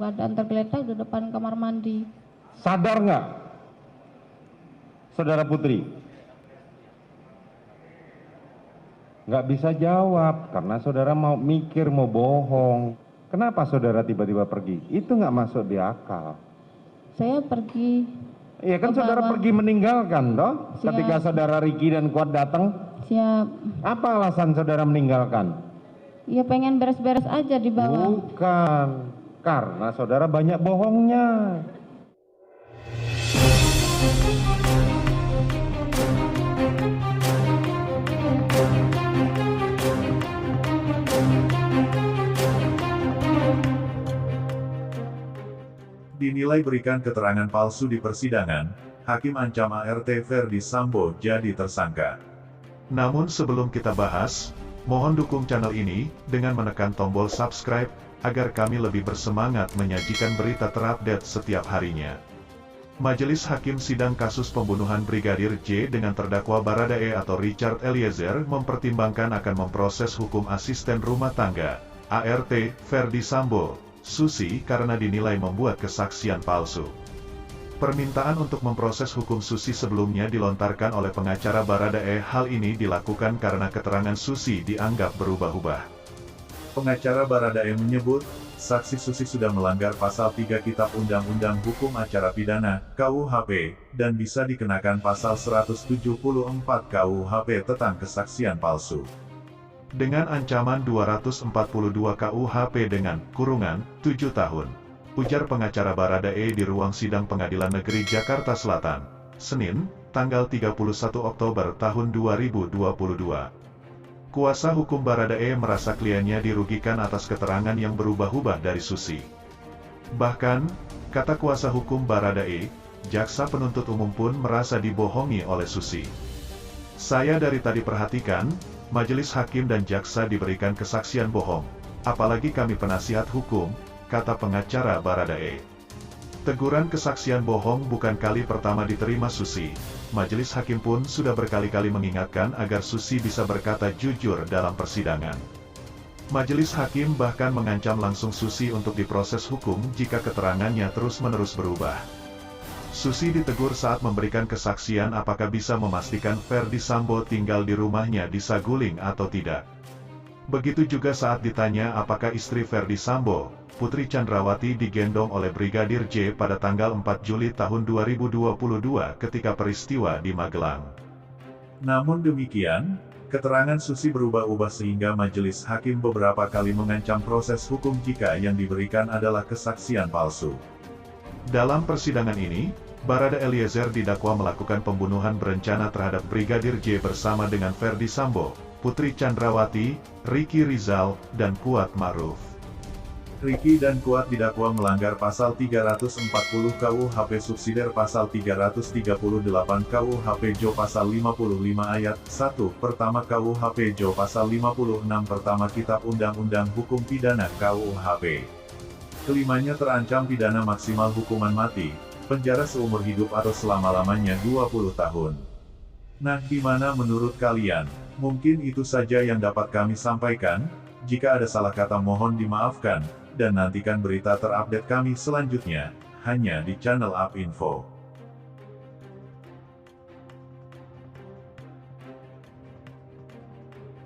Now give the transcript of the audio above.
keadaan tergeletak di depan kamar mandi. Sadar nggak, Saudara Putri? Nggak bisa jawab karena saudara mau mikir, mau bohong. Kenapa saudara tiba-tiba pergi? Itu nggak masuk di akal. Saya pergi. Iya kan ke saudara bawah. pergi meninggalkan toh? Siap. Ketika saudara Riki dan Kuat datang, Siap. apa alasan saudara meninggalkan? Ya pengen beres-beres aja di bawah. Bukan, karena saudara banyak bohongnya. Dinilai berikan keterangan palsu di persidangan, Hakim ancam ART Ferdi Sambo jadi tersangka. Namun sebelum kita bahas, mohon dukung channel ini dengan menekan tombol subscribe, agar kami lebih bersemangat menyajikan berita terupdate setiap harinya. Majelis Hakim Sidang Kasus Pembunuhan Brigadir J dengan terdakwa Baradae atau Richard Eliezer mempertimbangkan akan memproses hukum asisten rumah tangga, ART, Ferdi Sambo, Susi karena dinilai membuat kesaksian palsu. Permintaan untuk memproses hukum Susi sebelumnya dilontarkan oleh pengacara Baradae. Hal ini dilakukan karena keterangan Susi dianggap berubah-ubah. Pengacara Baradae menyebut, saksi Susi sudah melanggar pasal 3 Kitab Undang-Undang Hukum Acara Pidana, KUHP, dan bisa dikenakan pasal 174 KUHP tentang kesaksian palsu. Dengan ancaman 242 KUHP dengan kurungan 7 tahun. Ujar pengacara Baradae di ruang sidang Pengadilan Negeri Jakarta Selatan, Senin, tanggal 31 Oktober tahun 2022. Kuasa hukum Baradae merasa kliennya dirugikan atas keterangan yang berubah-ubah dari Susi. Bahkan, kata kuasa hukum Baradae, jaksa penuntut umum pun merasa dibohongi oleh Susi. Saya dari tadi perhatikan, majelis hakim dan jaksa diberikan kesaksian bohong, apalagi kami penasihat hukum, kata pengacara Baradae. Teguran kesaksian bohong bukan kali pertama diterima Susi. Majelis hakim pun sudah berkali-kali mengingatkan agar Susi bisa berkata jujur dalam persidangan. Majelis hakim bahkan mengancam langsung Susi untuk diproses hukum jika keterangannya terus-menerus berubah. Susi ditegur saat memberikan kesaksian apakah bisa memastikan Ferdi Sambo tinggal di rumahnya di Saguling atau tidak. Begitu juga saat ditanya apakah istri Ferdi Sambo, Putri Chandrawati digendong oleh Brigadir J pada tanggal 4 Juli tahun 2022 ketika peristiwa di Magelang. Namun demikian, keterangan Susi berubah-ubah sehingga majelis hakim beberapa kali mengancam proses hukum jika yang diberikan adalah kesaksian palsu. Dalam persidangan ini, Barada Eliezer didakwa melakukan pembunuhan berencana terhadap Brigadir J bersama dengan Ferdi Sambo, Putri Chandrawati, Riki Rizal, dan Kuat Ma'ruf. Riki dan Kuat didakwa melanggar pasal 340 KUHP subsidiar pasal 338 KUHP Jo pasal 55 ayat 1 pertama KUHP Jo pasal 56 pertama Kitab Undang-Undang Hukum Pidana KUHP. Kelimanya terancam pidana maksimal hukuman mati, penjara seumur hidup atau selama-lamanya 20 tahun. Nah, gimana menurut kalian? Mungkin itu saja yang dapat kami sampaikan. Jika ada salah kata mohon dimaafkan, dan nantikan berita terupdate kami selanjutnya, hanya di channel UP Info.